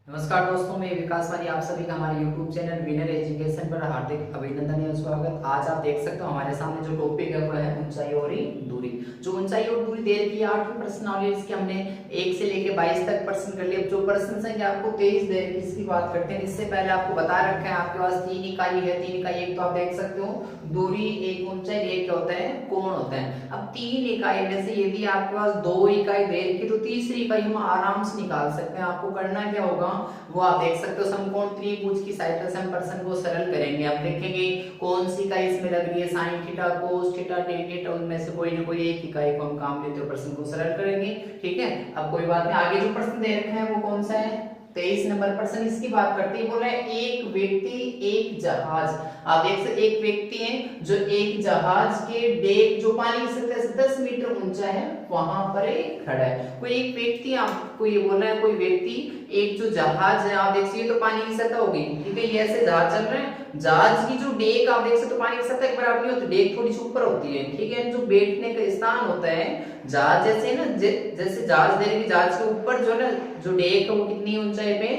नमस्कार दोस्तों, मैं विकास वाली आप सभी का हमारे YouTube चैनल विनर एजुकेशन पर हार्दिक अभिनंदन एवं स्वागत। आज आप देख सकते हो हमारे सामने जो टॉपिक है वो है ऊंचाई और दूरी। जो ऊंचाई और दूरी दे रखी है 8 प्रश्न और इसके हमने 1 से लेके 22 तक प्रश्न कर लिए। जो प्रश्न संख्या आपको 23 दे रखी इसकी बात करते हैं। इससे पहले आपको बता रखा है आपके पास 3 इकाई है। 3 इकाई एक तो आप देख सकते हो दूरी, एक ऊंचाई, एक क्या होता है कोण होता है। अब 3 इकाई में से यदि आपके पास 2 इकाई दे रखी तो तीसरी इकाई हम आराम से निकाल सकते हैं। आपको करना क्या होगा वो आप देख सकते हो। समकोण त्रिभुज की सहायता से हम प्रश्न को सरल करेंगे। अब देखेंगे कौन सी इकाई इसमें लग रही है, sine theta, cos theta, tan theta, उनमें से कोई ना कोई एक इकाई को हम काम लेते हुए प्रश्न को सरल करेंगे। ठीक है, अब कोई बात नहीं। आगे जो प्रश्न दे रखे हैं वो कौन सा है, 23 नंबर प्रश्न। इसकी बात करते हैं, बोल रहे हैं एक व्यक्ति एक जहाज। आप देख सकते एक व्यक्ति है जो एक जहाज के डेक जो पानी की सतह से 10 मीटर ऊंचा है वहां पर खड़ा है। कोई एक व्यक्ति आपको ये बोल रहा है, कोई व्यक्ति एक जो जहाज है आप देख सकते तो पानी की सतह होगी। ठीक है, ये ऐसे जहाज चल रहे हैं। जहाज की जो डेक आप देख सकते तो पानी की सतह के बराबर नहीं होती, डेक थोड़ी सी ऊपर होती है। ठीक है, जो बैठने का स्थान होता है जहाज जैसे ना जैसे जहाज दे रहे जहाज के ऊपर जो ना जो डेक है वो कितनी ऊंचाई पे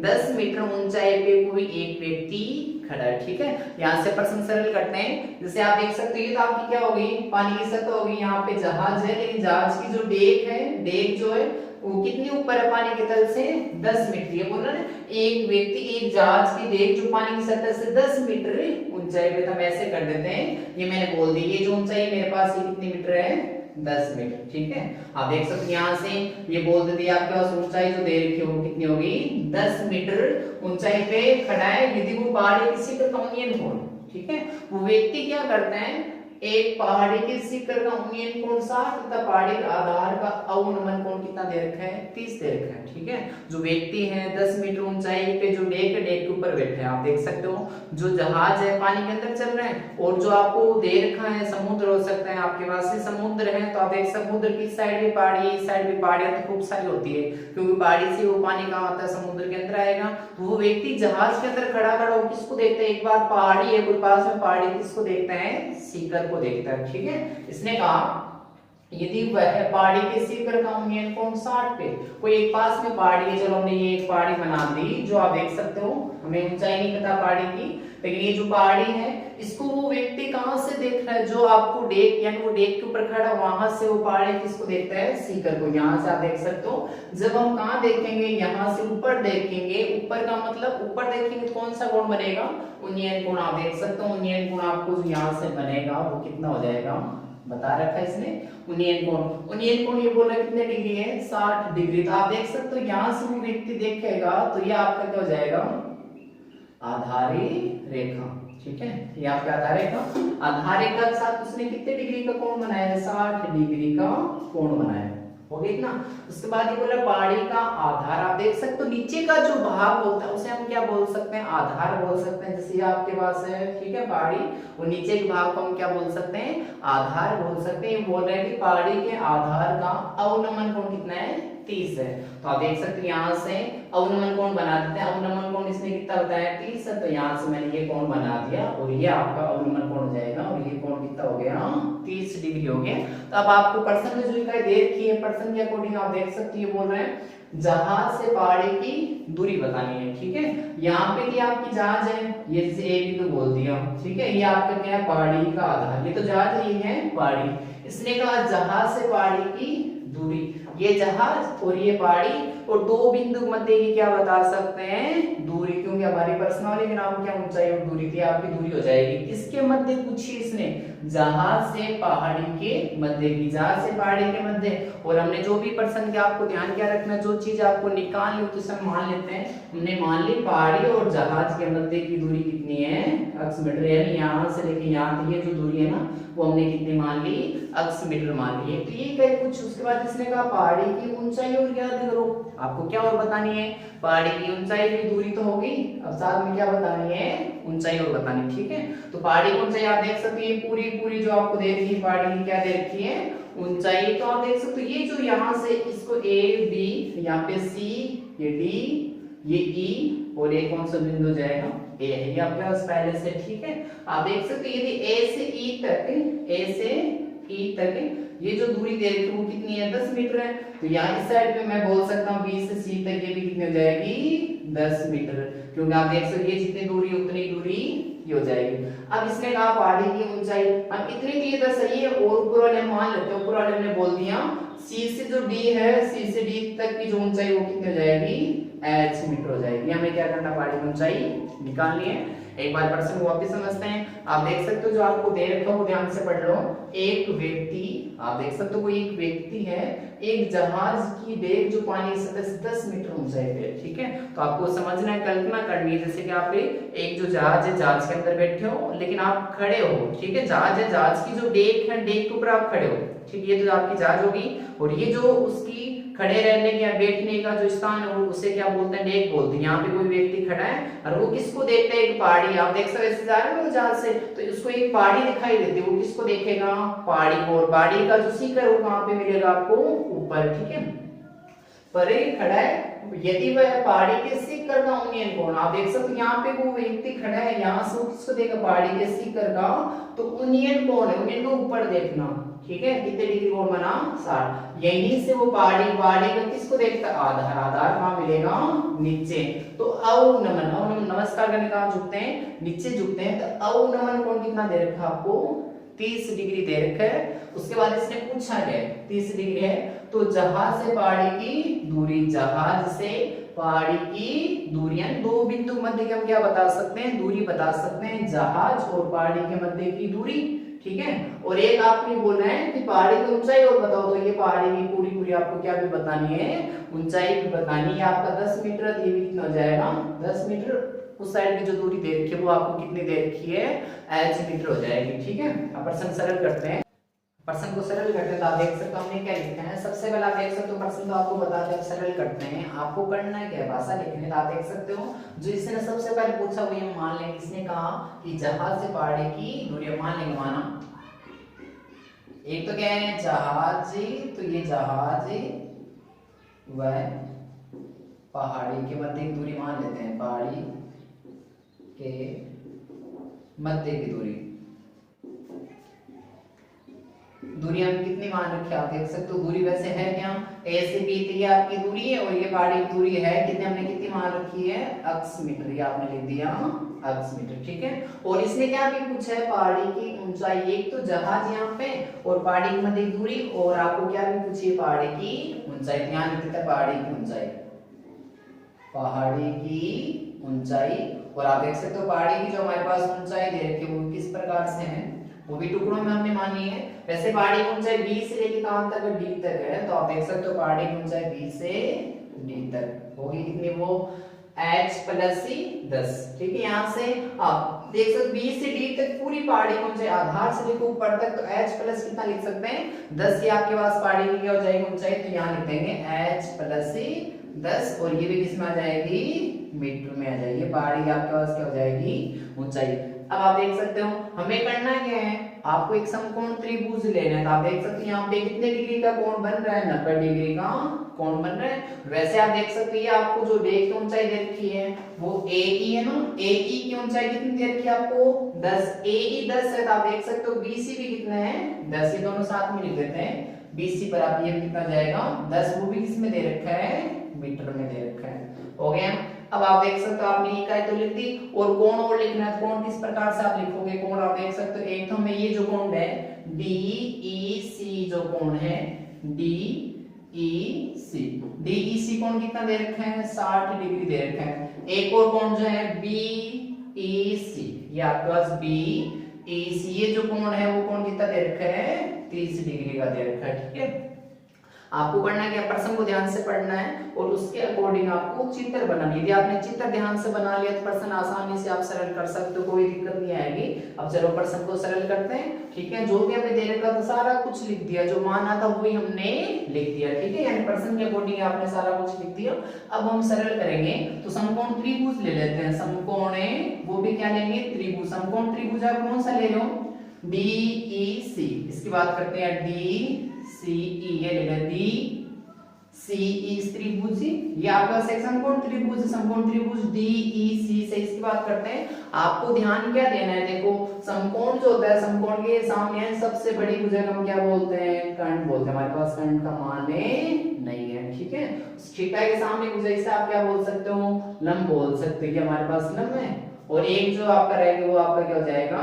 10 मीटर ऊंचाई पे कोई एक व्यक्ति खड़ा है। ठीक है, यहाँ से प्रश्न सरल करते हैं। जैसे आप देख सकते हो ये तो आपकी क्या होगी पानी की सतह होगी। यहाँ पे जहाज है लेकिन जहाज की जो डेक है, डेक जो है वो कितनी ऊपर है पानी के तल से 10 मीटर। ये बोल रहा है एक व्यक्ति एक जहाज की डेक जो पानी की सतह से 10 मीटर ऊंचाई पे, हम ऐसे कर देते हैं। ये मैंने बोल दी ये जो ऊंचाई मेरे पास ये कितनी मीटर है 10 मीटर। ठीक है, आप देख सकते यहाँ से ये बोल देती है आपके पास ऊंचाई जो दे रखी है वो कितनी होगी 10 मीटर ऊंचाई पे खड़ा है। यदि वो पहाड़ी किसी का कौनियन कोण, ठीक है, वो व्यक्ति क्या करते हैं एक पहाड़ी के शिखर का उन्नयन कोण 60 तथा पहाड़ी के आधार का अवनमन कोण कितना दे रखा है 30 दे रखा है। ठीक है, जो व्यक्ति है 10 मीटर ऊंचाई पे जो डेक है डेक के ऊपर बैठे हैं। आप देख सकते हो जो जहाज है पानी के अंदर चल रहे हैं और जो आपको दे रखा है समुद्र हो सकता है आपके पास से समुद्र है। तो आप देख समुद्र की साइड भी पहाड़ी, इस साइड भी पहाड़ियां तो खूब सारी होती है क्योंकि पहाड़ी से वो पानी कहाँ आता है समुद्र के अंदर आएगा। तो वो व्यक्ति जहाज के अंदर खड़ा खड़ा हो किसको देखता है, एक बार पहाड़ी है कोई पास में पहाड़ी किसको देखता है शिखर को देखता है। ठीक है, इसने कहा यदि वह पहाड़ी के शिखर का उन्नयन कोण 60 पे, कोई एक पास में पहाड़ी है, चलो हमने ये एक पहाड़ी बना दी जो आप देख सकते हो, हमें ऊंचाई नहीं पता पहाड़ी की, लेकिन ये जो पहाड़ी है इसको वो व्यक्ति कहां से देख रहा है जो आपको डेक यानी वो डेक के ऊपर खड़ा वहां से वो पहाड़ी किसको देखता है शिखर को। यहाँ से आप देख सकते हो जब हम कहाँ देखेंगे यहाँ से ऊपर देखेंगे, ऊपर का मतलब ऊपर देखेंगे तो कौन सा कोण बनेगा उन्नयन कोण। आप देख सकते हो उन्नयन कोण आपको यहाँ से बनेगा वो कितना हो जाएगा बता रखा है इसने उन्नयन कोण। उन्नयन कोण ये बोला कितने डिग्री है 60 डिग्री। तो आप देख सकते हो यहाँ से वो व्यक्ति देखेगा तो ये आपका क्या हो जाएगा आधारी रेखा। ठीक है, ये आपका आधार रेखा, आधार रेखा के साथ उसने कितने डिग्री का कोण बनाया है 60 डिग्री का कोण बनाया है। हो गई ना। उसके बाद ये बोला पहाड़ी का आधार। आप देख सकते हो नीचे का जो भाग होता है उसे हम क्या बोल सकते हैं आधार बोल सकते हैं। जैसे आपके पास है ठीक है पहाड़ी, वो नीचे के भाग को हम क्या बोल सकते हैं आधार बोल सकते हैं। बोल रहे हैं कि पहाड़ी के आधार का अवनमन कोण कितना है 30 है। तो आप देख सकते हैं यहाँ से अवनमन कोण बना देते हैं। अवनमन कोण इसने कितना बताया 30 है, तो यहाँ से मैंने ये कोण बना दिया और ये आपका अवनमन कोण हो जाएगा और ये कोण कितना हो गया 30 डिग्री हो गया। तो अब आपको प्रश्न में जो इकाई दे रखी है प्रश्न के अकॉर्डिंग आप देख सकते हैं बोल रहे हैं जहाज से पहाड़ी की दूरी बतानी है। ठीक है, यहाँ पे भी आपकी जहाज है, ये ए भी तो बोल दिया। ठीक है, ये आपका क्या है पहाड़ी का आधार, ये तो जहाज है ये है पहाड़ी। इसने कहा जहाज से पहाड़ी की दूरी, ये जहाज और ये पहाड़ी और दो बिंदु मध्य की क्या बता सकते हैं दूरी, क्योंकि हमारी प्रश्नावली के नाम क्या ऊंचाई और दूरी थी, आपकी दूरी हो जाएगी। किसके मध्य पूछी इसने जहाज से पहाड़ी के मध्य की, जहाज से पहाड़ी के मध्य। और हमने जो भी प्रश्न के आपको ध्यान क्या रखना जो चीज आपको निकालनी हो तो सब मान लेते हैं। हमने मान ली पहाड़ी और जहाज के मध्य की दूरी कितनी है अक्ष मीटर, यानी यहाँ से लेके यहाँ तक ये जो दूरी है ना वो हमने कितनी मान ली अक्ष मीटर मान ली है। तो ये कहे कुछ। उसके बाद इसने कहा पहाड़ी की ऊंचाई और ज्ञात करो। आपको क्या और बतानी है पहाड़ी की ऊंचाई की दूरी तो होगी, अब साथ में क्या बतानी है ऊंचाई और बतानी। ठीक है, तो पहाड़ी की ऊंचाई आप देख सकते हैं पूरी पूरी जो आपको दे रखी है पहाड़ी की क्या दे रखी है ऊंचाई। तो आप देख सकते हो ये जो यहाँ से इसको ए बी, यहाँ पे सी, ये डी, ये ई और ये कौन सा बिंदु जाएगा ए है, ये आपके पास पहले से। ठीक है, आप देख सकते हो यदि ए से ई तक, ए से ई तक ये जो दूरी दे रही है वो कितनी है 10 मीटर है। तो यहाँ इस साइड पे मैं बोल सकता हूँ बी से सी तक ये भी कितनी हो जाएगी 10 मीटर, क्योंकि आप देख सकते हैं जितनी दूरी उतनी दूरी ये हो जाएगी। अब इसने कहा पहाड़ी की ऊंचाई, हम इतनी तो ये तो सही है, और ऊपर वाले मान लेते हैं, ऊपर वाले ने बोल दिया सी से जो डी है, सी से डी तक की जो ऊंचाई वो कितनी हो जाएगी, h मीटर हो जाएगी। हमें क्या करना, पहाड़ी की ऊंचाई निकालनी है। एक बार प्रश्न को वापस समझते हैं। आप देख सकते हो जो आपको दे रखा है वो ध्यान से पढ़ लो। एक व्यक्ति, आप देख सकते हो कोई एक व्यक्ति है, एक जहाज की डेक जो पानी सतह से 10 मीटर ऊंचाई पे, ठीक है। तो आपको समझना है, कल्पना करनी है, जैसे कि आप एक जो जहाज है, जहाज के अंदर बैठे हो लेकिन आप खड़े हो, ठीक है। जहाज है, जहाज की जो डेक है, डेक के ऊपर आप खड़े हो, ठीक। ये तो आपकी जहाज होगी, और ये जो उसकी खड़े रहने का बैठने का जो स्थान है उसे क्या बोलते हैं, डेक बोलते हैं। यहाँ पे कोई व्यक्ति खड़ा है और वो किसको देखता है, एक पहाड़ी। आप देख सकते जा रहे हो जहाज से, तो उसको एक पहाड़ी दिखाई देती है, वो किसको देखेगा, पहाड़ी को। और पहाड़ी का जो शिखर वो कहाँ पे मिलेगा आपको, ऊपर, ठीक है। पर एक खड़ा है, यदि वह पहाड़ी के शिखर का उन्नयन कोण, आप देख सकते हो यहाँ पे वो व्यक्ति खड़ा है, यहाँ से किसको देखा, पहाड़ी के शिखर का, तो उन्नयन कोण है, उन्नयन को ऊपर देखना, ठीक है। कितने डिग्री कोण बना, 60। यहीं से वो पहाड़ी का किसको देखता, आधार। आधार कहाँ मिलेगा, नीचे। तो अवनमन नमस्कार करने का झुकते हैं, नीचे झुकते हैं, तो अवनमन कोण कितना दे रखा आपको, 30 डिग्री दे रखा है। उसके बाद इसने पूछा है 30 डिग्री है, तो जहाज से पहाड़ी की दूरी, जहाज से पहाड़ी की दूरी, यानी दो बिंदु मध्य की हम क्या बता सकते हैं, दूरी बता सकते हैं, जहाज और पहाड़ी के मध्य की दूरी, ठीक है। और एक आपने बोलना है कि पहाड़ी की ऊंचाई और बताओ, तो ये पहाड़ी की पूरी आपको क्या भी बतानी है, ऊंचाई भी बतानी है। आपका 10 मीटर, ये भी कितना हो जाएगा, 10 मीटर। उस साइड की जो दूरी दे रखी है वो आपको कितनी दे रखी है, h मीटर हो जाएगी, ठीक है। अब प्रश्न सरल करते हैं। प्रश्न को सरल करते हैं तो आप देख सकते हो हमने क्या लिखा है। सबसे पहले आप देख सकते हो, प्रश्न तो आपको बता दें, सरल करते हैं। आपको करना है क्या, भाषा लिखनी है। तो आप देख सकते हो जो इसने सबसे पहले पूछा वो ये मान लेंगे, इसने कहा कि जहाज से पहाड़ी की दूरी, मान लेंगे, माना एक तो क्या है जहाज, तो ये जहाज व पहाड़ी के मध्य की दूरी मान लेते हैं, पहाड़ी के मध्य की दूरी हम कितनी मान रखी है, आप देख सकते हो। दूरी वैसे है क्या, ए से बी तक ये आपकी दूरी है, और ये पहाड़ी की दूरी है कितने, हमने कितनी मान रखी है, x मीटर। ये आपने लिख दिया x मीटर, ठीक है। और इसने क्या भी पूछा है, पहाड़ी की ऊंचाई, एक तो जहाज यहाँ पे और पहाड़ी के मध्य की दूरी, और आपको क्या भी पूछी है, पहाड़ी की ऊंचाई। ध्यान रखिए, पहाड़ी की ऊंचाई, पहाड़ी की ऊंचाई। और आप देख सकते हो पहाड़ी की जो हमारे पास ऊंचाई दे रखी है वो किस प्रकार से है, वो भी टुकड़ों में हमने मानी है। वैसे पहाड़ी की ऊंचाई b से लेके कहां तक, d तक है। तो आप देख सकते हो पहाड़ी की ऊंचाई b से d तक होगी कितनी, वो h प्लस c 10, ठीक है। यहाँ से आप देख सकते b से d तक पूरी पहाड़ी की ऊंचाई, आधार से लेकर ऊपर तक, तो h प्लस कितना लिख सकते हैं, 10। ये आपके पास पहाड़ी की क्या हो जाएगी ऊंचाई, तो यहाँ लिख देंगे h प्लस c 10, और ये भी किस में आ जाएगी, मीटर में आ जाएगी। पहाड़ी आपके पास क्या हो जाएगी, ऊंचाई। अब आप देख सकते हो हमें करना क्या है, आपको एक समकोण त्रिभुज लेना है। तो आप देख सकते हैं यहाँ पे कितने डिग्री का कोण बन रहा है, 90 डिग्री का कोण बन रहा है। वैसे आप देख सकते हैं आपको जो डेक की ऊंचाई दे रखी है वो AE है ना, AE की ऊंचाई कितनी दे रखी है आपको, 10। AE 10 है, तो आप देख सकते हो BC भी कितना है, 10। ये दोनों साथ में लिख देते हैं, BC पर आप ये कितना जाएगा, 10। वो भी किसमें दे रखा है, मीटर में दे रखा है, हो गया। अब आप देख सकते हो आपने इकाई तो लिख दी, और कोण और लिखना है। कोण किस प्रकार से आप लिखोगे, कोण आप देख सकते हो, एक तो हमें ये जो कोण है DEC जो कोण है, DEC कोण कितना दे रखा है, 60 डिग्री दे रखा है। एक और कोण जो है BEC, ये आपके पास BEC, ये जो कोण है वो कोण कितना दे रखा है, 30 डिग्री का दे रखा है, ठीक है। आपको करना है क्या, प्रश्न को ध्यान से पढ़ना है और उसके अकॉर्डिंग आपको चित्र बनाना है। यदि आपने चित्र ध्यान से बना लिया तो प्रश्न आसानी से आप सरल कर सकते हो, कोई दिक्कत नहीं आएगी। अब चलो प्रश्न को सरल करते हैं, ठीक है। जो भी हमें दे रखा था सारा कुछ लिख दिया, जो माना था वही हमने लिख दिया, ठीक है। यानी प्रश्न के अकॉर्डिंग आपने सारा कुछ लिख दिया। अब हम सरल करेंगे तो समकोण त्रिभुज ले लेते हैं, समकोण वो भी क्या लेंगे, त्रिभुज। समकोण त्रिभुज आप कौन सा ले लो, DEC। इसकी बात करते हैं DCE, ये ले लें DCE त्रिभुज, ये आपका समकोण त्रिभुज, समकोण त्रिभुज DEC से। इसकी बात करते हैं, आपको ध्यान क्या देना है, देखो समकोण जो होता है, समकोण के सामने सबसे बड़ी भुजा हम क्या बोलते हैं, खंड बोलते हैं। हमारे पास खंड का मान नहीं है, ठीक है। थीटा के सामने कुछ ऐसा आप क्या बोल सकते हो, लंब बोल सकते हो कि हमारे पास लंब है, और एक जो आपका रहेगा वो आपका क्या हो जाएगा,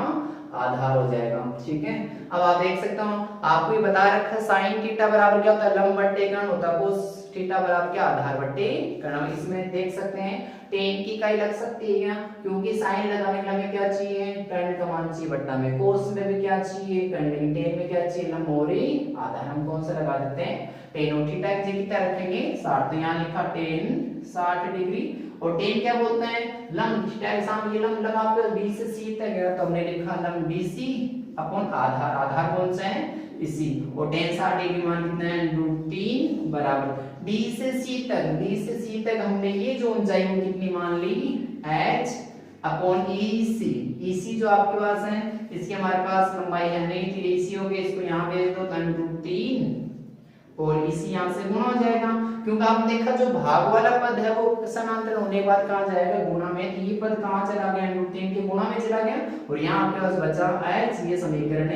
आधार हो जाएगा, ठीक है। अब आप देख सकते हो आपको ये बता रखा है साइन थीटा बराबर क्या होता है, लंब बट्टे कर्ण होता है, कोस थीटा बराबर क्या, आधार बट्टे कर्ण। इसमें देख सकते हैं टेन की इकाई लग सकती है क्या, क्योंकि साइन लगाने के लिए हमें क्या चाहिए, कर्ण का मान चाहिए बट्टा में, कोस में भी क्या चाहिए कर्ण, टेन में क्या चाहिए लंब और आधार। हम कौन सा लगा देते हैं, टेन, और थीटा की जगह कितना रखेंगे 60, तो यहाँ लिखा टेन 60 डिग्री, और टेन क्या बोलते हैं लंब, थीटा के सामने ये लंब लगा पे बी से सी तक है, तो हमने लिखा लंब BC अपॉन आधार, आधार कौन सा है इसी, और टेन 60 डिग्री मान कितना है √3 बराबर B से C तक, B से C तक हमने ये जो ऊंचाई वो कितनी मान ली h अपॉन EC जो आपके पास है, इसकी हमारे पास लंबाई है नहीं थी, EC हो गया, इसको यहाँ भेज दो √3 और EC यहाँ से गुणा हो जाएगा, क्योंकि आपने देखा जो भाग वाला पद है वो समांतर होने के बाद कहाँ जाएगा, गुणा में, तो ये पद कहाँ चला गया √3 के गुणा में चला गया, और यहाँ आपके पास बचा h, ये समीकरण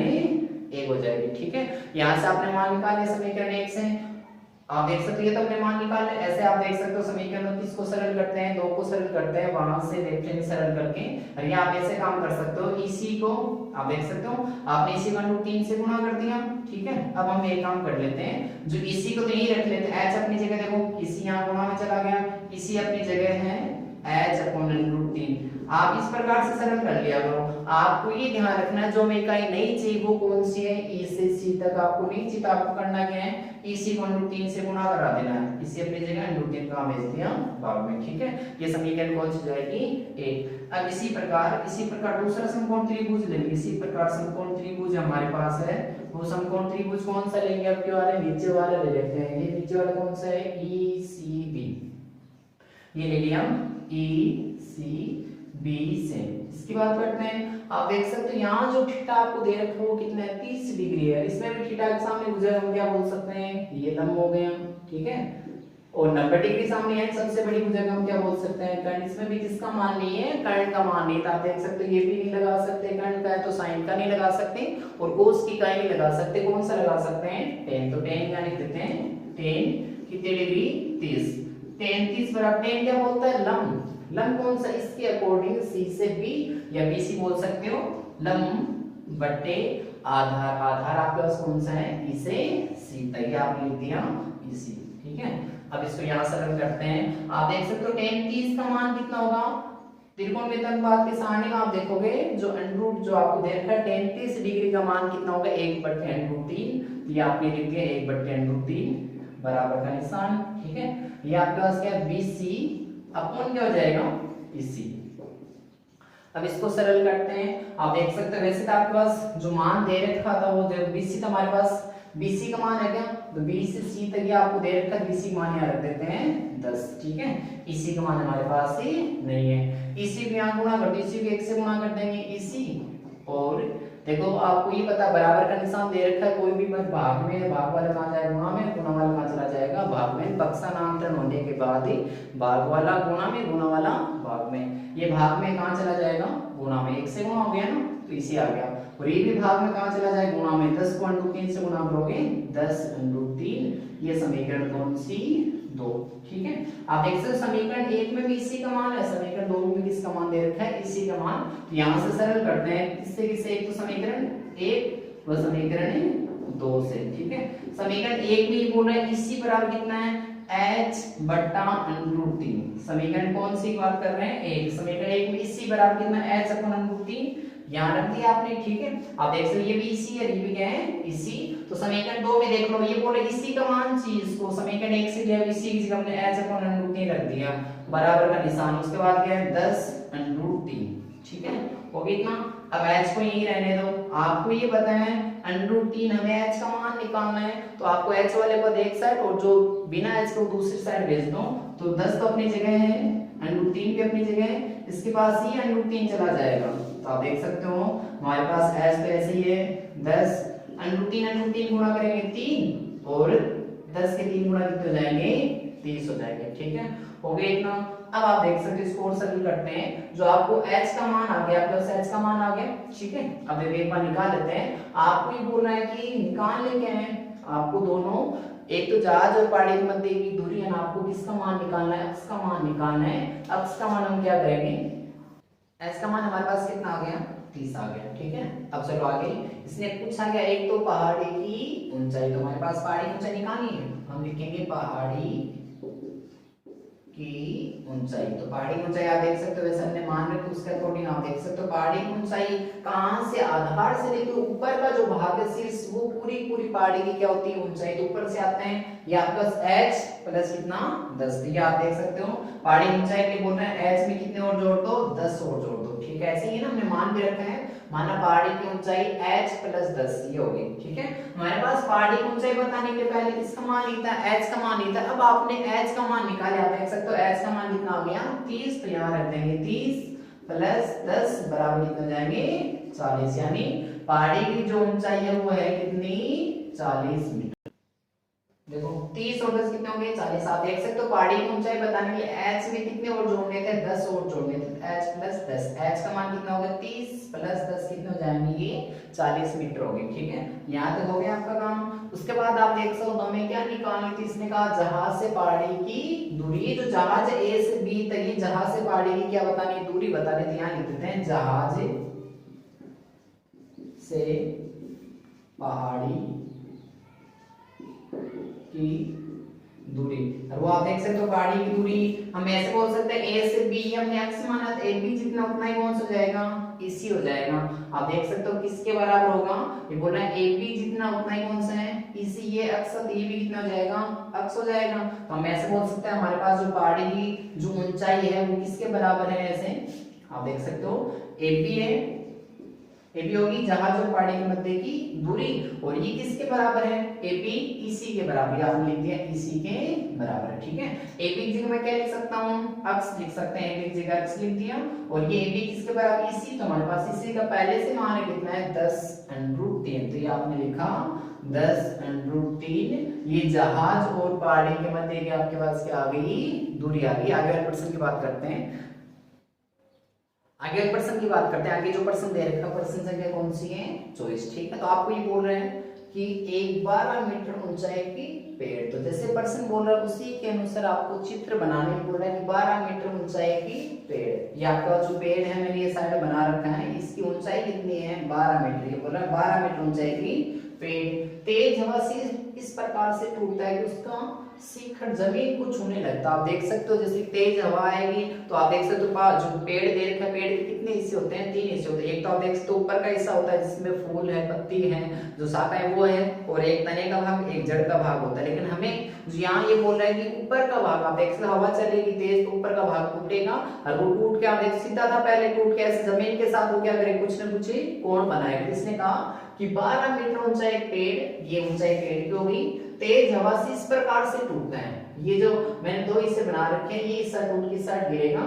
1 हो जाएगी, ठीक है। यहाँ से आपने मान निकाले समीकरण 1 से, आप देख सकते हो ये तो अपने मान निकाले, ऐसे आप देख सकते हो समीकरण 29 को सरल करते हैं, 2 को सरल करते हैं, वहां से देखते हैं सरल करके, और ये आप ऐसे काम कर सकते हो, EC को आप देख सकते हो आपने EC को √3 से गुणा कर दिया, ठीक है। अब हम एक काम कर लेते हैं, जो EC को तो यही रख लेते हैं, h अपनी जगह देखो, EC यहाँ गुणा में चला गया, EC अपनी जगह है h अपॉन √3, आप इस प्रकार से सरल कर लिया करो। आपको ये ध्यान रखना है जो हमें इकाई नहीं चाहिए वो कौन सी है, E से C तक आपको नहीं चाहिए, तो आपको करना क्या है, EC को √3 से गुणा करा देना है, इसी अपनी जगह √3 का भेज दिया भाग में, ठीक है। ये समीकरण कौन सी जाएगी 1। अब इसी प्रकार दूसरा समकोण त्रिभुज लेंगे, इसी प्रकार समकोण त्रिभुज हमारे पास है, वो समकोण त्रिभुज कौन सा लेंगे, अब क्या वाले नीचे वाला ले लेते हैं, ये नीचे वाला कौन सा है ECB, ये ले लिया ECB से। इसकी बात करते हैं, आप देख सकते हो यहाँ जो थीटा आपको दे रखा है वो कितना है 30 डिग्री है, इसमें भी थीटा के सामने गुजर हम क्या बोल सकते हैं, ये लंब हो गया, ठीक है, और 90 डिग्री सामने है सबसे बड़ी भुजा हम क्या बोल सकते हैं कर्ण, इसमें भी किसका मान नहीं है, कर्ण का मान नहीं था, आप देख सकते हो ये भी नहीं लगा सकते, कर्ण का है तो साइन का नहीं लगा सकते, और कोस की का नहीं लगा सकते, कौन सा लगा सकते हैं टेन, तो टेन का लिख देते हैं, टेन कितने डिग्री 30, टेन 30 बराबर, टेन क्या बोलता है लंब, लंब कौन सा, इसके अकॉर्डिंग C से B या BC बोल सकते हो, लंब बट्टे आधार, आधार आपके पास कौन सा है E से C तक, आप लिख दिया EC, ठीक है। अब इसको यहाँ सरल करते हैं, आप देख सकते हो tan 30 का मान कितना होगा, त्रिकोणमिति अनुपात के सारणी में आप देखोगे जो अंडरूट जो आपको दे रखा है tan 30 डिग्री का मान कितना होगा 1/√3, ये आपने लिख दिया 1/√3 बराबर का निशान, ठीक है। ये आपके पास क्या है BC अपॉन क्या हो जाएगा EC। अब इसको सरल करते हैं, आप देख सकते हो वैसे तो आपके पास जो मान दे रखा था वो BC, तो हमारे पास BC का मान है क्या, तो B से C तक ये आपको दे रखा है, BC मान यहाँ रख देते हैं 10, ठीक है। EC का मान हमारे पास ही नहीं है, EC को यहाँ गुणा कर दो, EC को 1 से गुणा कर देंगे EC, और देखो आपको ये पता बराबर का निशान दे रखा है, कोई भी मत भाग में, भाग वाला कहाँ जाएगा गुणा में, गुणा वाला कहाँ चला जाएगा भाग में, पक्षांतरण होने के बाद ही भाग वाला गुणा में, गुणा वाला भाग में, ये भाग में कहाँ चला जाएगा गुणा में, 1 से गुणा हो गया ना तो इसी आ गया, और ये भी भाग में कहाँ चला जाएगा गुणा में, 10 को √3 से गुणा करोगे 10√3, ये समीकरण कौन सी 2, ठीक है। आप देख सकते हो समीकरण 1 में भी इसी का मान है, समीकरण 2 में भी किसका मान दे रखा है इसी का मान, तो यहाँ से सरल करते हैं, किससे किससे, एक तो समीकरण 1 व समीकरण 2 से, ठीक है। समीकरण 1 में ये बोल रहा है इसी बराबर कितना है h/√3, समीकरण कौन सी बात कर रहे हैं एक, समीकरण 1 में इसी बराबर कितना h/√3 यहाँ रख दिया आपने, ठीक है। आप देख सकते ये भी इसी है, ये भी क्या है इसी, तो समीकरण 2 में देख लो ये बोले इसी का मान चाहिए, इसको समीकरण 1 से लिया इसी की जगह हमने h/√3 रख दिया, बराबर का निशान, उसके बाद क्या है 10√3, ठीक है, हो गया इतना। अब h को यही रहने दो, आपको ये पता है √3 हमें h का मान निकालना है, तो आपको h वाले पद एक साइड और जो बिना h को दूसरी साइड भेज दो, तो 10 तो अपनी जगह है, √3 भी अपनी जगह है, इसके पास ही √3 चला जाएगा, तो आप देख सकते हो हमारे पास h तो ऐसे ही है 10, √3 गुणा करेंगे 3, और 10 के 3 गुणा कितने हो जाएंगे 30 हो जाएंगे, ठीक है, हो गया इतना। अब आप देख सकते हो इसको और सरल करते हैं, जो आपको h का मान आ गया, प्लस h का मान आ गया, ठीक है। अब एक बार निकाल लेते हैं, आपको ये बोल रहा है कि निकाल ले क्या है, आपको दोनों, एक तो जहाज और पहाड़ी के मध्य की दूरी है ना, आपको किसका मान निकालना है, अक्ष का मान निकालना है। अक्ष का मान हम क्या करेंगे, एस का मान हमारे पास कितना आ गया, 30 आ गया, ठीक है। अब चलो आगे, इसने पूछा गया एक तो पहाड़ी की ऊंचाई, तो हमारे पास पहाड़ी की ऊंचाई निकालनी है, हम लिखेंगे पहाड़ी की ऊंचाई। तो पहाड़ी की ऊंचाई आप देख सकते हो, वैसे हमने मान रखी उसके अकॉर्डिंग आप देख सकते हो पहाड़ी की ऊंचाई कहां से, आधार से लेकर ऊपर का जो भाग है शीर्ष, वो पूरी पूरी पहाड़ी की क्या होती है, ऊंचाई। तो ऊपर से आते हैं, ये आपका h प्लस कितना 10, ये आप देख सकते हो पहाड़ी की ऊंचाई के लिए बोल रहे हैं h में कितने और जोड़ दो, 10 और जोड़ दो, ठीक है। ऐसे ही ना हमने मान भी रखा है, माना पहाड़ी की ऊंचाई h प्लस 10 ये होगी, ठीक है। हमारे पास पहाड़ी की ऊंचाई बताने के लिए पहले किसका मान लिखता है, h का मान लिखता है। अब आपने h का मान निकाले, आप देख सकते हो h का मान कितना हो गया 30, तो यहाँ रख देंगे 30 प्लस 10 बराबर कितने हो जाएंगे 40, यानी पहाड़ी की जो ऊंचाई है वो है कितनी 40 मीटर। देखो 30 और 10 कितने होंगे 40, आप देख सकते हो पहाड़ी की ऊंचाई बताने के लिए h में कितने और जोड़ने थे, 10 और जोड़ने थे, h प्लस 10, h का मान कितना होगा 30 प्लस 10 कितने हो जाएंगे, ये 40 मीटर होगी, ठीक है। यहाँ तक हो गया आपका काम। उसके बाद आप देख सकते हो हमें क्या निकालनी थी, इसने कहा जहाज से पहाड़ी की दूरी, ये जो जहाज है a से b तक, ये जहाज से पहाड़ी की क्या बतानी है, दूरी बताने, ध्यान लिख देते हैं, जहाज से पहाड़ी की दूरी। और वो आप देख सकते हो पहाड़ी की दूरी हम ऐसे बोल सकते हैं a से b, हमने x माना तो ab जितना उतना ही कौन सा हो जाएगा, इसी हो जाएगा। आप देख सकते हो किसके बराबर होगा, ये बोल रहा है ab जितना उतना ही कौन सा है, इसी, ये अक्ष, तो ये भी कितना हो जाएगा, अक्ष हो जाएगा। तो हम ऐसे बोल सकते हैं हमारे पास जो पहाड़ी की जो ऊंचाई है वो किसके बराबर है, ऐसे आप देख सकते हो ab है, AB होगी जहाज और पहाड़ी के मध्य की दूरी, और ये किसके बराबर है, AB EC के बराबर, आपने लिख दिया EC के बराबर है, ठीक है। AB की जगह मैं क्या लिख सकता हूँ, अक्ष लिख सकते हैं, AB की जगह अक्ष लिख दिया, और ये AB किसके बराबर EC, तो हमारे पास EC का पहले से मान है कितना है 10√3, तो ये आपने लिखा 10√3, ये जहाज और पहाड़ी के मध्य की आपके पास क्या आ गई, दूरी आ गई। आगे वाले प्रश्न की बात करते हैं, आगे प्रश्न की बात करते हैं। आगे जो प्रश्न दे रखा है प्रश्न संख्या कौन सी है 24, ठीक है। तो आपको ये बोल रहे हैं कि एक 12 मीटर ऊंचाई की पेड़, तो जैसे प्रश्न बोल रहा है उसी के अनुसार आपको चित्र बनाने बोल रहा है कि 12 मीटर ऊंचाई की पेड़, ये आपका जो पेड़ है मैंने ये साइड बना रखा है, इसकी ऊंचाई कितनी है 12 मीटर, ये बोल रहा है 12 मीटर ऊंचाई की पेड़ तेज हवा से इस प्रकार से टूटता है कि उसका शिखर जमीन को छूने लगता है। आप देख सकते हो जैसे तेज हवा आएगी तो आप देख सकते हो जो पेड़ दे रखा है, पेड़ के कितने हिस्से होते हैं, 3 हिस्से होते हैं। एक तो आप देख सकते हो ऊपर का हिस्सा होता है जिसमें फूल है, पत्ती है, जो शाखा है वो है, और एक तने का भाग, एक जड़ का भाग होता है। लेकिन हमें यहाँ ये बोल रहा है कि ऊपर का भाग, आप देख सकते हो हवा चलेगी तेज तो ऊपर का भाग टूटेगा, और वो टूट के आप देख सीधा था पहले, टूट के ऐसे जमीन के साथ वो क्या करेगा, कुछ न कुछ कोण बनाएगा। इसने कहा कि 12 मीटर ऊंचाई पेड़, ये ऊंचाई पेड़ की होगी, तेज हवा से इस प्रकार से टूटता है। ये जो मैंने 2 हिस्से बना रखे हैं, ये हिस्सा टूट के साइड गिरेगा,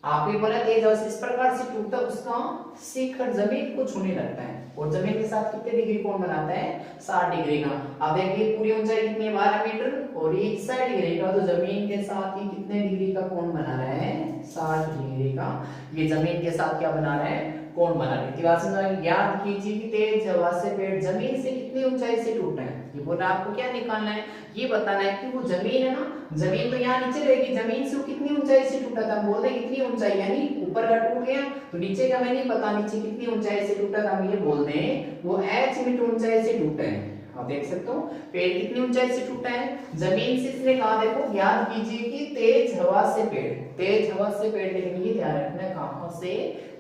आपने बोला तेज हवा से इस प्रकार से टूटता, उसका शिखर जमीन को छूने लगता है, और जमीन के साथ कितने डिग्री कोण बनाता है 60 डिग्री का। अब देखिए पूरी ऊंचाई कितनी है 12 मीटर, और ये 60 डिग्री का, तो जमीन के साथ ही कितने डिग्री का कोण बना रहा है 60 डिग्री का, ये जमीन के साथ क्या बना रहा है कोण बना रही है। याद कीजिए कि तेज हवा से पेड़ जमीन से कितनी ऊंचाई से टूटा है, ये बोला आपको क्या निकालना है, ये बताना है कि वो जमीन है ना, जमीन तो यहाँ नीचे रहेगी, जमीन से वो कितनी ऊंचाई से टूटा था, बोल रहे कितनी ऊंचाई, यानी ऊपर का टूट गया तो नीचे का हमें नहीं पता नीचे कितनी ऊंचाई से टूटा था, हम ये बोल दें वो h मीटर ऊंचाई से टूटा है। आप देख सकते हो पेड़ कितनी ऊंचाई से टूटा है, जमीन से। इसने कहा देखो याद कीजिए कि तेज हवा से पेड़, तेज हवा से पेड़, लेकिन ये ध्यान रखना है कहां से,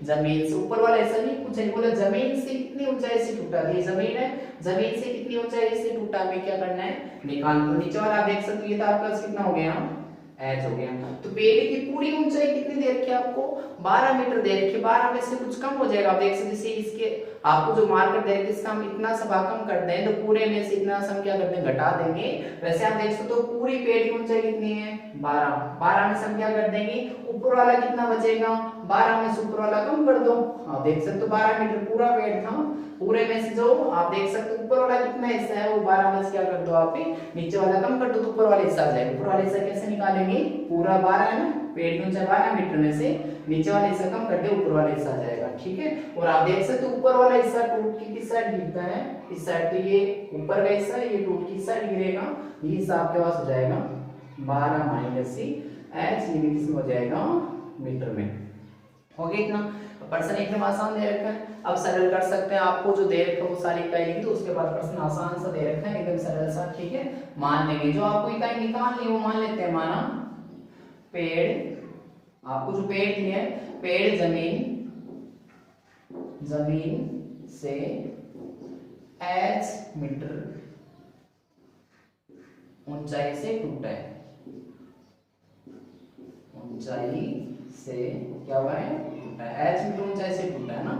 जमीन से। ऊपर वाला ऐसा नहीं पूछा, बोला जमीन से कितनी ऊंचाई से टूटा, ये जमीन है, जमीन से कितनी ऊंचाई से टूटा हमें क्या करना है निकालना। तो नीचे वाला आप देख सकते हो ये तो आपका कितना हो गया h हो गया। तो पेड़ की पूरी ऊंचाई कितनी दे रखी है आपको 12 मीटर दे रखी है, 12 में से कुछ कम हो जाएगा। आप देख सकते जैसे इसके आपको जो मार्कर दे रखे इसका हम इतना सा भाग कम कर दें तो पूरे में से इतना सा हम क्या करते हैं घटा देंगे। वैसे आप देख सकते हो पूरी पेड़ की ऊंचाई कितनी है 12, 12 में से हम क्या कर देंगे ऊपर वाला कितना बचेगा 12 में से ऊपर वाला कम कर दो। आप देख सकते हो 12 मीटर पूरा पेड़ था, पूरे में से जो आप देख सकते हो ऊपर वाला कितना हिस्सा है वो 12 में से क्या कर दो आप नीचे वाला कम कर दो तो ऊपर वाला हिस्सा आ जाएगा। ऊपर वाला हिस्सा कैसे निकालेंगे, पूरा 12 है ना, पेड़ की ऊंचाई 12 मीटर में से नीचे वाला हिस्सा कम करते ऊपर वाला हिस्सा आ जाएगा, ठीक है। और आप देख सकते हो ऊपर वाला हिस्सा टूट की किस साइड गिरता है, इस साइड, तो ये ऊपर का हिस्सा ये टूट की साइड गिरेगा, ये हिस्सा आपके पास हो जाएगा 12 माइनस सी एच, ये भी किसमें हो जाएगा मीटर में, हो गया इतना। प्रश्न एकदम आसान दे रखा है, अब सरल कर सकते हैं, आपको जो दे रखा है वो सारी इकाई लिखी, तो उसके बाद प्रश्न आसान सा दे रखा है, एकदम सरल सा, ठीक है। मान लेंगे जो आपको इकाई निकाल ली वो मान लेते हैं, माना पेड़, आपको जो पेड़ दिए है, पेड़ जमीन से h मीटर ऊंचाई से टूटा है, ऊंचाई से क्या हुआ है, टूटा है, h मीटर ऊंचाई से टूटा है ना।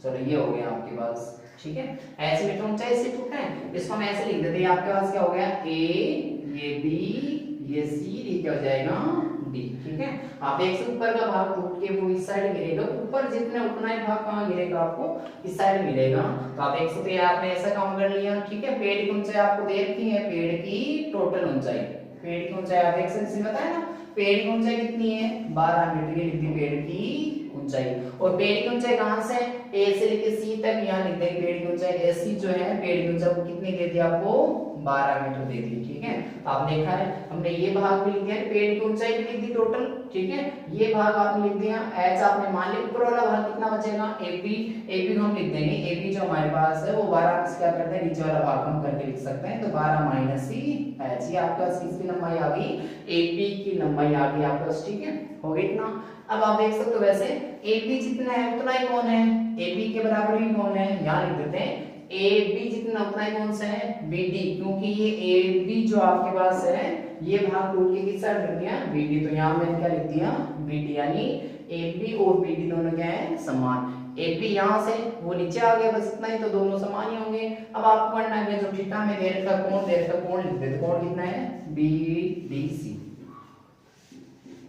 चलो ये हो गया आपके पास, ठीक है, h मीटर ऊंचाई से टूटा है, इसको हम ऐसे लिख देते हैं, आपके पास क्या हो गया a, ये b, ये c, ये क्या हो जाएगा d, ठीक है। आप देख सकते ऊपर का भाग टूट के वो इस साइड गिरेगा, ऊपर जितना उतना ही भाग कहां गिरेगा, आपको इस साइड मिलेगा। तो आप देख सकते हैं आपने ऐसा काम कर लिया, ठीक है। पेड़ की ऊंचाई आपको दे रखी है, पेड़ की टोटल ऊंचाई, पेड़ की ऊंचाई आप देख सकते हैं, बताया ना पेड़ की ऊंचाई कितनी है 12 मीटर की लिख दी पेड़ की ऊंचाई, और पेड़ की ऊंचाई कहां से ए से लेके सी तक यहाँ लिख देंगे, पेड़ की ऊंचाई एसी जो है पेड़ की ऊंचाई को कितनी दे दी आपको 12 मीटर दे दी, ठीक है। आप देखा है हमने ये भाग भी लिख दिया, पेड़ की ऊंचाई भी लिख दी टोटल, ठीक है। ये भाग आपने लिख दिया, एच आपने मान लिया, ऊपर वाला भाग कितना बचेगा एपी, एपी को हम लिख देंगे, एपी जो हमारे पास है वो 12 से क्या करते हैं नीचे वाला भाग हम करके लिख सकते हैं, तो 12 माइनस सी एच, ये आपके पास किसकी लंबाई आ गई, एपी की लंबाई आ गई आपके पास, ठीक है, हो गई इतना। अब आप देख सकते हो वैसे एपी जितना है उतना ही कौन है, एपी के बराबर ही कौन है, यहाँ लिख देते हैं AB जितना उतना ही कौन सा है BD, क्योंकि ये AB जो आपके पास है ये भाग टूट के किस साइड लिख दिया BD, तो यहाँ मैंने क्या लिख दिया BD, यानी AB और BD दोनों क्या है समान, AB यहाँ से वो नीचे आ गया, बस इतना ही, तो दोनों समान ही होंगे। अब आपको करना है जो थीटा में दे रखा कोण दे रखा, कोण लिख देते, कोण कितना है BDC,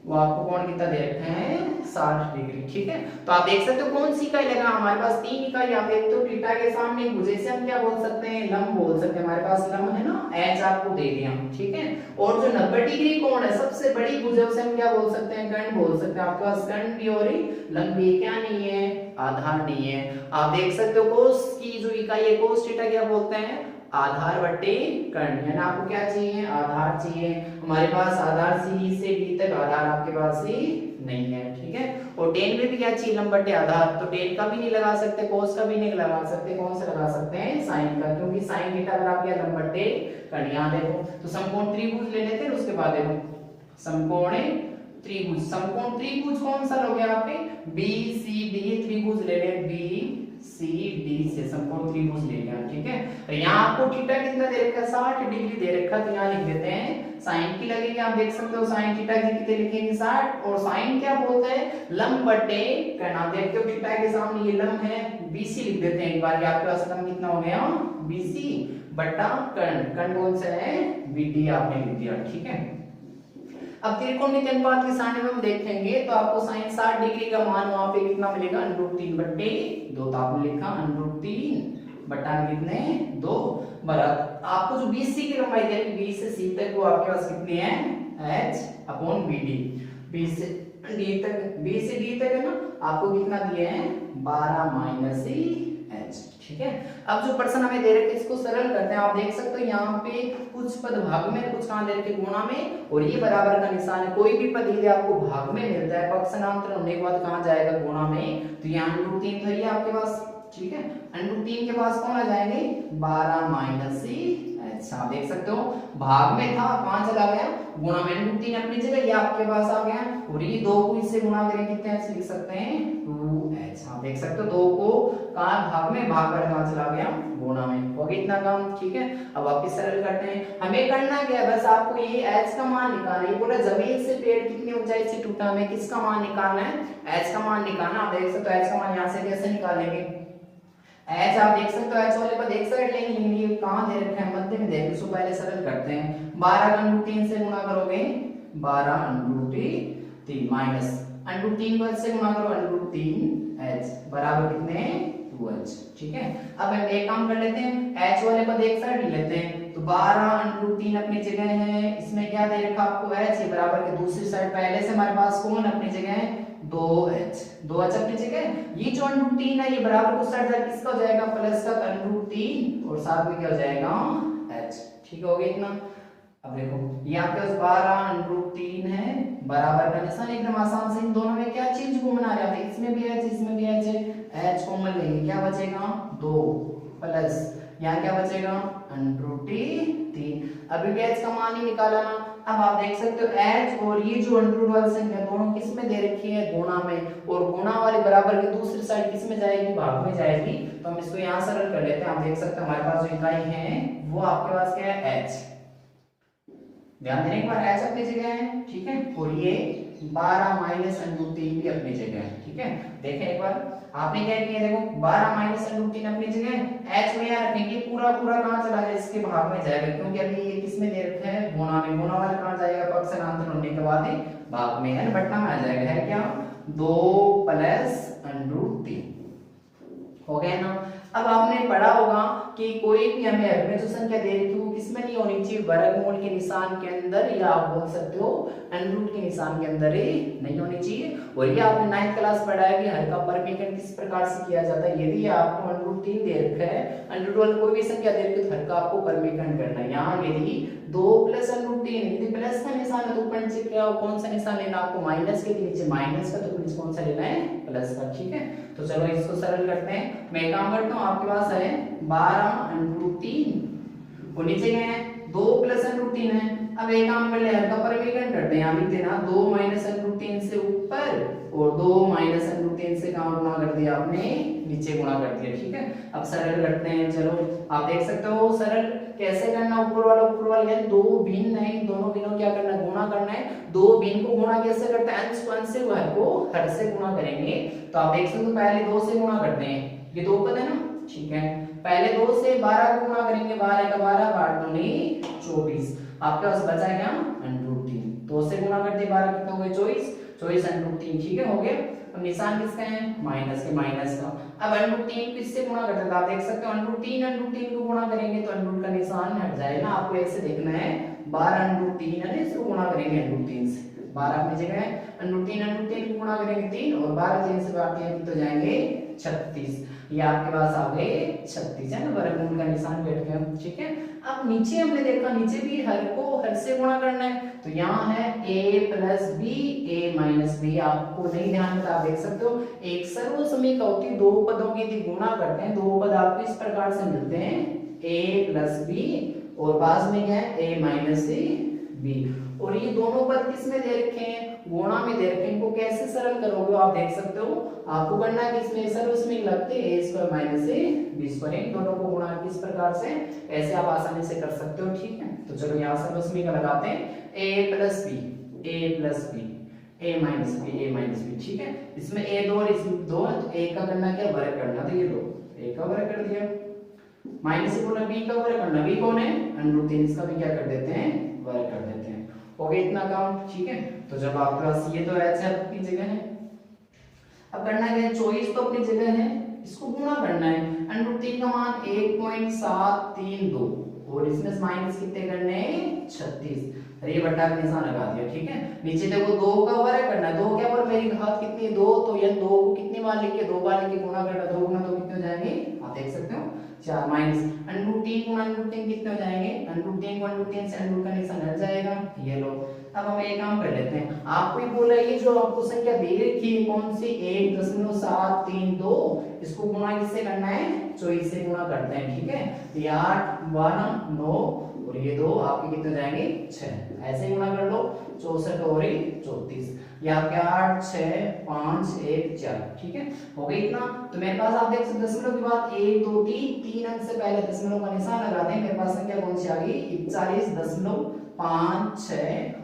वो आपको कोण कितना दे रखे हैं 60 डिग्री, ठीक है। तो आप देख सकते हो कौन सी इकाई लगा, हमारे पास 3 इकाई, आप देखते हो थीटा के सामने भुजा से हम क्या बोल सकते हैं, लंब बोल सकते हैं, हमारे पास लंब है ना, एच आपको दे दिया, ठीक है। और जो 90 डिग्री कोण है सबसे बड़ी भुजा से हम क्या बोल सकते हैं, कर्ण बोल सकते हैं, आपके पास कर्ण भी और लंब भी, क्या नहीं है आधार नहीं है। आप देख सकते हो कोस की जो इकाई है कोस थीटा क्या बोलते हैं, आधार बटे कर्ण, यानी आपको क्या चाहिए आधार चाहिए, हमारे पास आधार सी से डी तक आधार आपके पास ही नहीं है, ठीक है। और टेन में भी क्या चाहिए लंब बटे आधार, तो टेन का भी नहीं लगा सकते, कोस का भी नहीं लगा सकते, कौन सा लगा सकते हैं साइन का, क्योंकि साइन थीटा बराबर क्या लंब बटे कर्ण। यहाँ देखो तो समकोण त्रिभुज ले लेते हैं, उसके बाद देखो समकोण त्रिभुज, समकोण त्रिभुज कौन सा लोगे आप बी सी डी, त्रिभुज ले ले बी सी डी से समकोण त्रिभुज ले लिया, ठीक है। तो यहाँ आपको थीटा कितना दे रखा है 60 डिग्री दे रखा, तो यहाँ लिख देते हैं साइन की लगेगी, आप देख सकते हो साइन थीटा की कितने लिखेंगे 60, और साइन क्या बोलते हैं लंब बटे कर्ण, आप देखते हो थीटा के सामने ये लंब है बीसी लिख देते हैं एक बार, आपके पास लंब कितना हो गया बीसी बटा कर्ण, कर्ण कौन सा है बीडी आपने लिख दिया, ठीक है। अब त्रिकोणमिति अनुपात के सामने में हम देखेंगे तो आपको साइन 60 डिग्री का मान वहां पे कितना मिलेगा √3 बटे 2, तो आपने लिखा √3 बटा कितने 2 बराबर, आपको जो BC की लंबाई दे रही B से C तक वो आपके पास कितनी है H/BD, B से D तक है ना, आपको कितना दिए हैं 12 माइनस H, ठीक है। अब जो प्रश्न हमें दे रखे इसको सरल करते हैं, आप देख सकते हो यहाँ पे कुछ पद भाग में कुछ कहां दे रखे गुणा में, और ये बराबर का निशान है, कोई भी पद यदि आपको भाग में मिलता है पक्षांतर होने के बाद कहां जाएगा गुणा में, तो यहाँ √3 था ये आपके पास, ठीक है, √3 के पास कौन आ जाएंगे 12 माइनस H, आप देख सकते हो भाग में था कहां चला गया गुणा में, √3 अपनी जगह ये आपके पास आ गया, और ये 2 को इससे गुणा करें कितने H लिख सकते हैं 2H, आप देख सकते हो 2 को कहां भाग में, भाग कर कहां चला गया गुणा में, हो गया इतना काम, ठीक है। अब वापस सरल करते हैं, हमें करना क्या है बस आपको ये H का मान निकालना है, पूरा जमीन से पेड़ कितनी ऊंचाई से टूटा, हमें किसका मान निकालना है H का मान निकालना, आप देख सकते हो H का मान यहाँ से कैसे निकालेंगे, H आप देख सकते हो H वाले पद एक साइड लेंगे, लेकिन ये कहां दे रखा है मध्य में दे रखा, इसको पहले सरल करते हैं, 12 का √3 से गुणा करोगे 12 √3 माइनस √3 को से गुणा करो √3H बराबर कितने 2h। ठीक है, अब हम एक काम कर लेते हैं, h वाले पद एक साइड ले लेते हैं, तो 12√3 अपनी जगह है, इसमें क्या दे रखा आपको h, ये बराबर के दूसरी साइड पहले से हमारे पास कौन अपनी जगह है 2h अपनी जगह, ये जो √3 है ये बराबर को साइड जाकर किसका हो जाएगा प्लस का √3 और साथ में क्या हो जाएगा h। ठीक हो गया इतना। अब देखो ये आपके पास 12√3 है, बराबर का निशान, एकदम आसान से इन दोनों में क्या चीज को बना रहे हैं, इसमें भी h इसमें भी h है, h कॉमन लेंगे क्या बचेगा 2 प्लस यहाँ क्या बचेगा √3। अभी भी h का मान ही निकाला ना। अब आप देख सकते हो h और ये जो √ वाली संख्या दोनों किस में दे रखी है गुणा में, और गुणा वाली बराबर की दूसरी साइड किस में जाएगी भाग में जाएगी, तो हम इसको यहाँ सरल कर लेते हैं। आप देख सकते हैं हमारे पास जो इकाई है वो आपके पास क्या है h, ध्यान देने के बाद h अपनी जगह है। ठीक है, और ये 12 माइनस √3 भी अपनी जगह है। ठीक है, देखें एक बार आपने क्या किया, देखो 12 माइनस √3 अपनी जगह, h में यहाँ रखेंगे, पूरा पूरा कहाँ चला जाए इसके भाग में जाएगा, क्योंकि अभी ये किस में दे रखा है गुणा में, गुणा वाला कहाँ जाएगा पक्ष अंतर होने के बाद ही भाग में है, बटना में आ जाएगा, है क्या 2 प्लस √3 हो गया ना। अब आपने पढ़ा होगा कि कोई भी हमें हर जो संख्या दे रही थी वो किसमें नहीं होनी चाहिए वर्गमूल के निशान के अंदर, या आप बोल सकते हो √ के निशान के अंदर ही नहीं होनी चाहिए। और ये आपने 9th क्लास पढ़ा है कि हर का परिमेयन किस प्रकार से किया जाता है। यदि आपको √3 दे रखा है, √ वाली कोई भी संख्या दे रखी है तो हर का आपको परिमेयन करना है। यहाँ यदि 2 प्लस √3, यदि प्लस का निशान है तो ऊपर नीचे क्या कौन सा निशान लेना आपको, माइनस के नीचे माइनस का, तो नीचे कौन सा लेना है प्लस का। ठीक है, तो चलो इसको सरल करते हैं। मैं काम करता हूँ, आपके पास है 12√3 और नीचे क्या है 2 प्लस √3 है। अब एक काम कर ले, हर का परिमेयन करते हैं, यहाँ लिख देना 2 माइनस √3 से ऊपर और 2 माइनस √3 से कहाँ गुणा कर दिया आपने नीचे गुणा कर दिया। ठीक है, अब सरल करते हैं। चलो आप देख सकते हो सरल कैसे करना, ऊपर वाला यानी दो भिन्न है, दोनों भिन्नों क्या करना गुणा करना है। दो भिन्न को गुणा कैसे करते हैं, अंश को अंश से हर को हर से गुणा करेंगे। तो आप देख सकते हो पहले 2 से गुणा करते हैं, ये 2 पद है ना। ठीक है, पहले 2 से 12 को गुणा करेंगे, 12 का 12 8 दूनी 24, आपके पास बचा क्या √3। 2 से गुणा कर दिए 12 कितना हो गया 24, 24 √3। ठीक है, हो गया। अब निशान किसका है माइनस के, माइनस का। अब √3 किससे गुणा करते हैं, आप देख सकते हो √3 को गुणा करेंगे तो √का निशान हट जाएगा। आपको ऐसे देखना है 12 √3 है, इसको गुणा करेंगे √3 से, 12 अपनी जगह है, √3 को गुणा करेंगे 3 और 12 3 से बाकी हैं तो जाएंगे 36। ये आपके पास आ गए 36 है ना, वर्गमूल का निशान बैठ गया। ठीक है, अब नीचे हमने देखा नीचे भी हर को हर से गुणा करना है, तो यहाँ है a plus B a minus B. आपको नहीं ध्यान में, आप देख सकते हो एक सर्व समीकरण होती है, दो पदों की यदि गुणा करते हैं, दो पद आपको इस प्रकार से मिलते हैं a प्लस बी और बाद में क्या है a माइनस बी, और ये दोनों पद किस में दे रखे हैं गुणा में दे रखे हैं। इनको कैसे सरल करोगे आप देख सकते हो, आपको करना है किसमें सर्व समीकरण लगते हैं a² माइनस b², इन दोनों को गुणा किस प्रकार से, ऐसे आप आसानी से कर सकते हो। ठीक है, तो चलो यहाँ सर्व समीकरण लगाते हैं a plus B a minus B. ठीक है, इसमें a 2 और इसमें 2 है, तो a का करना क्या वर्ग करना, तो ये लो a का वर्ग कर दिया, माइनस से बोला b का वर्ग करना, b कौन है √3, इसका भी क्या कर देते हैं वर्ग कर देते हैं। हो गया इतना काम। ठीक है, तो जब आपके पास ये तो h अपनी जगह है, अब करना क्या है 24 तो अपनी जगह है, इसको गुणा करना है, √3 का मान 1.732 और इसमें माइनस कितने करने हैं 36, अरे ये बट्टा का निशान लगा दिया। ठीक है, नीचे देखो 2 का वर्ग करना है, 2 क्या पर मेरी घात कितनी है 2, तो ये 2 को कितनी बार लिख के 2 बार लिख के गुणा करना, 2 गुना 2 कितने हो जाएंगे आप देख सकते हो 4, माइनस √3 गुणा √3 कितने हो जाएंगे, √3 को √3 से √का निशान हट जाएगा। ये लो, अब हम एक काम कर लेते हैं, आपको ही बोला ये जो आपको संख्या दे रखी है कौन सी 1.732, इसको गुणा किससे करना है 24 से गुणा करते हैं। ठीक है, ये 8 12 9 और ये 2 आपके कितने जाएंगे 6, ऐसे ही गुणा कर लो 64 और 34, ये आपके 8 6 5 1 4। ठीक है, हो गई इतना। तो मेरे पास आप देख सकते दशमलव के बाद 1 2 3 अंक से पहले दशमलव का निशान लगा दें, मेरे पास संख्या कौन सी आ गई 41.568।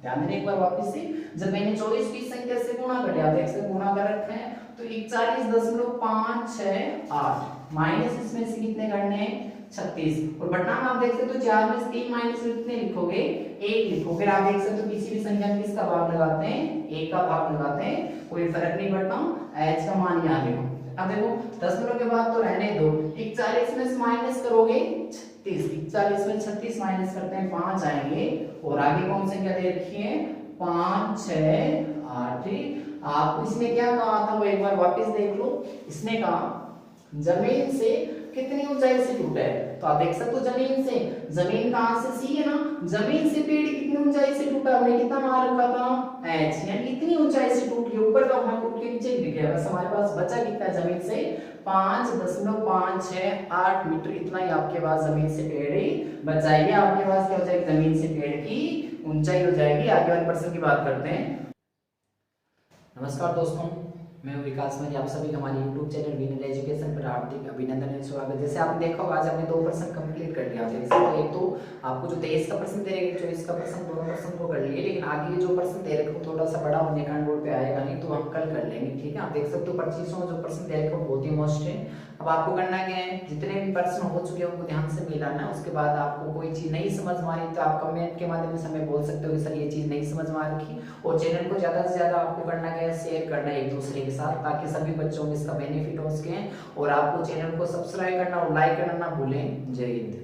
ध्यान देने एक बार वापस से, जब मैंने 24 की संख्या से गुणा कर दिया, देख सकते गुणा कर रखा है, तो 41.568 माइनस इसमें से कितने करने हैं 36, और बटना में आप देख सकते हो 4 में से 3 माइनस कितने लिखोगे 1 लिखो। फिर आप देख सकते हो किसी भी संख्या में किसका भाग लगाते हैं 1 का भाग लगाते हैं, कोई फर्क नहीं पड़ता। h का मान यहाँ लिखो, अब देखो दशमलव के बाद तो रहने दो, 41 में से माइनस करोगे 36, 41 में 36 माइनस करते हैं 5 आएंगे, और आगे कौन संख्या दे रखी है 5 6 8। आप इसमें क्या कहा था वो एक बार वापस देख लो। इसने कहा जमीन से कितनी ऊंचाई से टूटा है, तो आप देख सकते हो जमीन से, जमीन कहां से सी है ना, जमीन से पेड़ कितनी ऊंचाई से टूटा, हमने कितना मान रखा था h, यानी इतनी ऊंचाई से टूट के ऊपर का भाग टूट के नीचे गिर गया, बस हमारे पास बचा कितना है जमीन से 5.568 मीटर, इतना ही आपके पास जमीन से पेड़ ही बच जाएगी। आपके पास क्या हो जाएगी जमीन से पेड़ की ऊंचाई हो जाएगी। आगे वाले प्रश्न की बात करते हैं। नमस्कार दोस्तों, मैं हूं विकास मनी, आप सभी का हमारे YouTube चैनल विनर एजुकेशन पर हार्दिक अभिनंदन एवं स्वागत। जैसे आपने देखा होगा आज हमने 2 प्रश्न कंप्लीट कर लिया। जैसे तो एक तो आपको जो 23 का प्रश्न दे रहे हैं 24 का प्रश्न, दोनों प्रश्न को कर लिए, लेकिन आगे जो प्रश्न दे रहे हैं थोड़ा सा बड़ा होने का बोर्ड पे आएगा नहीं, तो हम कल कर लेंगे, ठीक है। आप देख सकते हो 25 जो प्रश्न दे रहे हैं बहुत ही मोस्ट है। अब आपको करना क्या है, जितने भी प्रश्न हो चुके हैं उनको ध्यान से मिलाना है। उसके बाद आपको कोई चीज नहीं समझ में आ रही तो आप कमेंट के माध्यम से हमें बोल सकते हो कि सर ये चीज नहीं समझ में आ रही। और चैनल को ज्यादा से ज्यादा आपको करना क्या है, शेयर करना है एक दूसरे के साथ, ताकि सभी बच्चों को इसका बेनिफिट हो सके। और आपको चैनल को सब्सक्राइब करना और लाइक करना ना भूलें। जय हिंद।